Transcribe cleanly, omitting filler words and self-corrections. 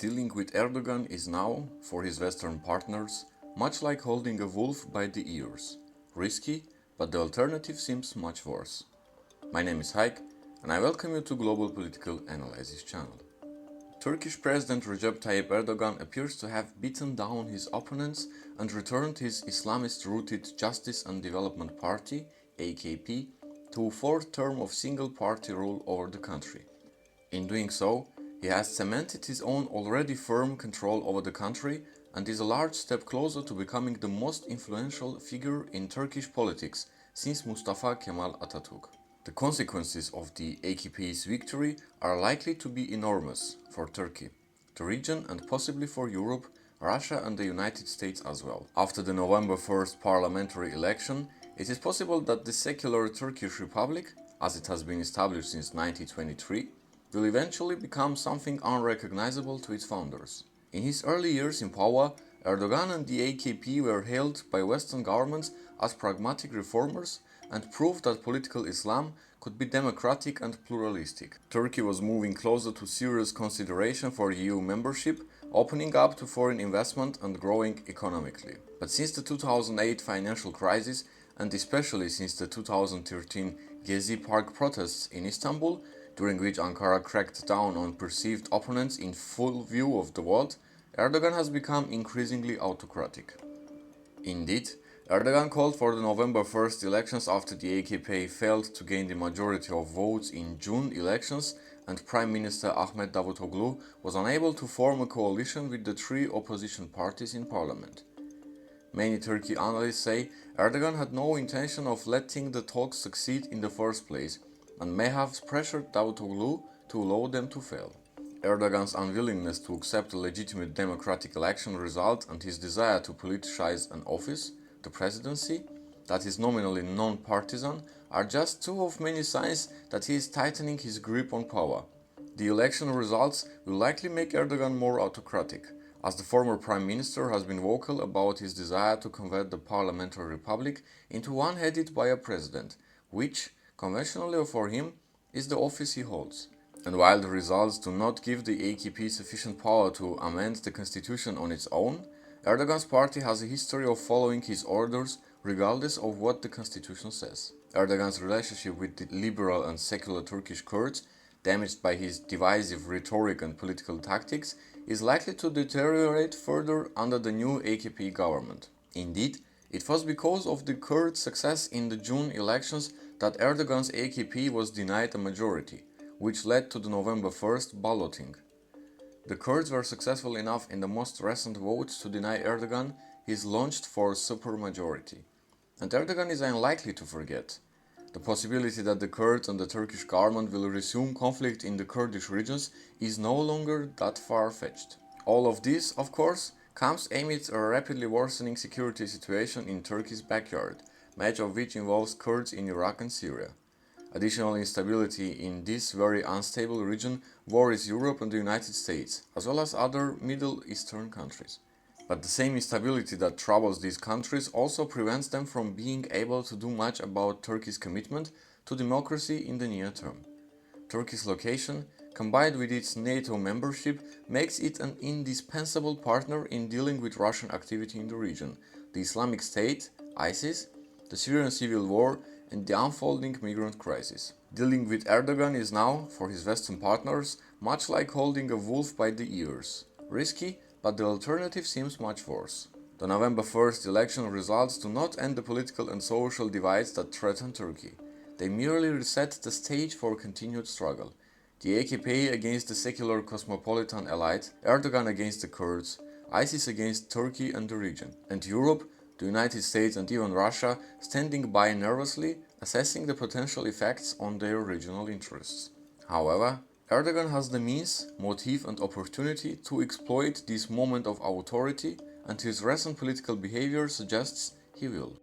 Dealing with Erdogan is now, for his Western partners, much like holding a wolf by the ears. Risky, but the alternative seems much worse. My name is Haik, and I welcome you to Global Political Analysis channel. Turkish President Recep Tayyip Erdogan appears to have beaten down his opponents and returned his Islamist-rooted Justice and Development Party, AKP, to a fourth term of single-party rule over the country. In doing so, he has cemented his own already firm control over the country and is a large step closer to becoming the most influential figure in Turkish politics since Mustafa Kemal Atatürk. The consequences of the AKP's victory are likely to be enormous for Turkey, the region and possibly for Europe, Russia and the United States as well. After the November 1st parliamentary election, it is possible that the secular Turkish Republic, as it has been established since 1923, will eventually become something unrecognizable to its founders. In his early years in power, Erdogan and the AKP were hailed by Western governments as pragmatic reformers and proved that political Islam could be democratic and pluralistic. Turkey was moving closer to serious consideration for EU membership, opening up to foreign investment and growing economically. But since the 2008 financial crisis, and especially since the 2013 Gezi Park protests in Istanbul, during which Ankara cracked down on perceived opponents in full view of the world, Erdogan has become increasingly autocratic. Indeed, Erdogan called for the November 1st elections after the AKP failed to gain the majority of votes in June elections and Prime Minister Ahmet Davutoglu was unable to form a coalition with the three opposition parties in parliament. Many Turkey analysts say Erdogan had no intention of letting the talks succeed in the first place and may have pressured Davutoglu to allow them to fail. Erdogan's unwillingness to accept a legitimate democratic election result and his desire to politicize an office, the presidency, that is nominally non-partisan, are just two of many signs that he is tightening his grip on power. The election results will likely make Erdogan more autocratic, as the former prime minister has been vocal about his desire to convert the parliamentary republic into one headed by a president, which, conventionally for him, is the office he holds. And while the results do not give the AKP sufficient power to amend the constitution on its own, Erdogan's party has a history of following his orders regardless of what the constitution says. Erdogan's relationship with the liberal and secular Turkish Kurds, damaged by his divisive rhetoric and political tactics, is likely to deteriorate further under the new AKP government. Indeed, it was because of the Kurds' success in the June elections that Erdogan's AKP was denied a majority, which led to the November 1st balloting. The Kurds were successful enough in the most recent votes to deny Erdogan his launched for supermajority. And Erdogan is unlikely to forget. The possibility that the Kurds and the Turkish government will resume conflict in the Kurdish regions is no longer that far-fetched. All of this, of course, comes amidst a rapidly worsening security situation in Turkey's backyard, much of which involves Kurds in Iraq and Syria. Additional instability in this very unstable region worries Europe and the United States, as well as other Middle Eastern countries. But the same instability that troubles these countries also prevents them from being able to do much about Turkey's commitment to democracy in the near term. Turkey's location, combined with its NATO membership, makes it an indispensable partner in dealing with Russian activity in the region, the Islamic State, ISIS, the Syrian civil war, and the unfolding migrant crisis. Dealing with Erdogan is now, for his Western partners, much like holding a wolf by the ears. Risky, but the alternative seems much worse. The November 1st election results do not end the political and social divides that threaten Turkey. They merely reset the stage for continued struggle. The AKP against the secular cosmopolitan elite, Erdogan against the Kurds, ISIS against Turkey and the region, and Europe, the United States and even Russia standing by nervously, assessing the potential effects on their regional interests. However, Erdogan has the means, motive and opportunity to exploit this moment of authority, and his recent political behavior suggests he will.